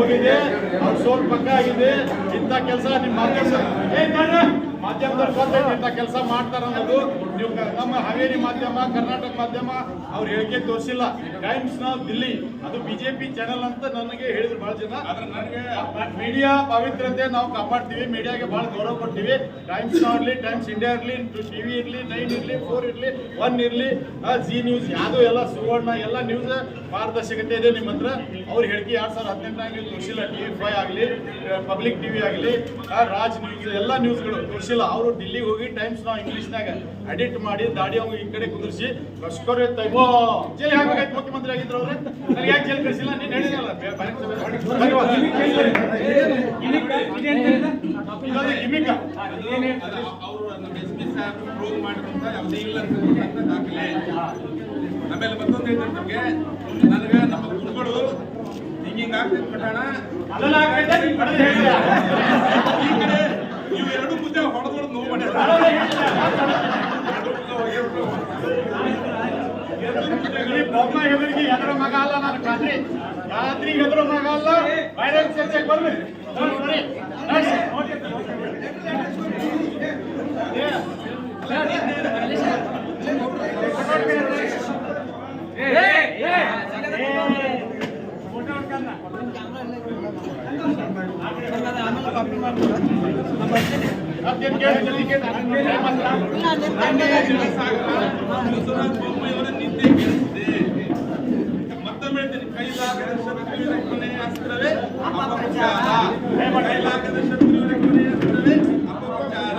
ಹೋಗಿದೆ, ಅವ್ರ ಸೋಲ್ ಪಕ್ಕ ಆಗಿದೆ. ಇಂಥ ಕೆಲಸ ನಿಮ್ಮ ಮಾಧ್ಯಮದವ್ರು ಗೊತ್ತೈತಿ ಇಂಥ ಕೆಲಸ ಮಾಡ್ತಾರ ಅನ್ನೋದು. ನೀವು ನಮ್ಮ ಹಾವೇರಿ ಮಾಧ್ಯಮ, ಕರ್ನಾಟಕ ಮಾಧ್ಯಮ ಅವ್ರು ಹೇಳಿಕೆ ತೋರಿಸಿಲ್ಲ. ಟೈಮ್ಸ್ ನಾವು ದಿಲ್ಲಿ ಅದು ಬಿಜೆಪಿ ಚಾನೆಲ್ ಅಂತ ನನಗೆ ಹೇಳಿದ್ರು ಬಹಳ ಜನ. ಮೀಡಿಯಾ ಪವಿತ್ರತೆ ನಾವು ಕಾಪಾಡ್ತೀವಿ, ಮೀಡಿಯಾಗೆ ಬಹಳ ಗೌರವ ಕೊಡ್ತೀವಿ. ಟೈಮ್ಸ್ ನಾವ್ ಇರಲಿ, ಟೈಮ್ಸ್ ಇಂಡಿಯಾ ಇರಲಿ, ಟಿವಿ ಇರಲಿ, 9 ಇರಲಿ, 4 ಇರಲಿ, 1 ಇರಲಿ, ಜಿ ನ್ಯೂಸ್ ಯಾವುದು ಎಲ್ಲ ಸುವರ್ಣ ಎಲ್ಲ ನ್ಯೂಸ್ ಪಾರದರ್ಶಕತೆ ಇದೆ ನಿಮ್ಮ ಹತ್ರ. ಅವ್ರ ಹೇಳಿಕೆ 2018 ತೋರಿಸಿಲ್ಲ. TV5 ಆಗಲಿ, ಪಬ್ಲಿಕ್ ಟಿವಿ ಆಗಲಿ, ರಾಜ್ ನ್ಯೂಸ್ ಎಲ್ಲ ನ್ಯೂಸ್ಗಳು ತೋರಿಸಿಲ್ಲ. ಅವರು ದಿಲ್ಲಿಗೆ ಹೋಗಿ ಟೈಮ್ಸ್ ನಾವು ಇಂಗ್ಲೀಷ್ನಾಗ ಎಡಿಟ್ ಮಾಡಿ ದಾಡಿ ಅವ್ರು ಈ ಕಡೆ ಕುದುರಿಸಿ ಕಸ್ಕೊರೆ ತೈಬೋ ಜೈಲ್ ಹಾಕಬೇಕಾಯ್ತು. ಮುಖ್ಯಮಂತ್ರಿ ಆಗಿದ್ರು ಅವ್ರೆ, ನನಗೆ ಯಾಕೆ ಜೈಲ್ ಕಳಿಸಿಲ್ಲ? ನೀನು ಹೇಳಿದಲ್ಲ ಗಿಮಿಕ ಅವರು ನಮ್ಮ SP ಸಾಹೇಬ್ ಪ್ರೂವ್ ಮಾಡಿದಂತ ಯಾವುದೇ ಇಲ್ಲ ಅಂತ ದಾಖಲೆ. ಆಮೇಲೆ ಮತ್ತೊಂದು ಹೇಳ್ತಾರೆ ನಮಗೆ, ನನಗೆ ನಮ್ಮ ಗುರುಗಳು ಹಿಂಗಿಂಗ್ ಆಗ್ತೈತೆ ಪಠಾಣ ಈ ಕಡೆ ಇವು ಎರಡು ಮುದ್ದೆ ಹೊಡೆದು ನೋವು ಮಾಡ್ಯಾರ. ಬೊಮ್ಮ ಹೆದರಿಗೆ ಎದರ ಮಗ ಅಲ್ಲ, ನಾನು ಖಾತ್ರಿ ಎದರ ಮಗ ಅಲ್ಲ. ಬೈರಂಗ್ ಚರ್ಚೆಗೆ ಬರ್ರಿ. ಮತ್ತೊಮ್ಮೆ ಕೈಲಾಗದ ಶತ್ರುವಿನ ಕೊನೆಯ ಅಸ್ತ್ರವೇ ಅಪಪ್ರಚಾರ. ಕೈಲಾಗದ ಶತ್ರುವಿನ ಕೊನೆಯ ಅಸ್ತ್ರವೇ ಅಪಪ್ರಚಾರ.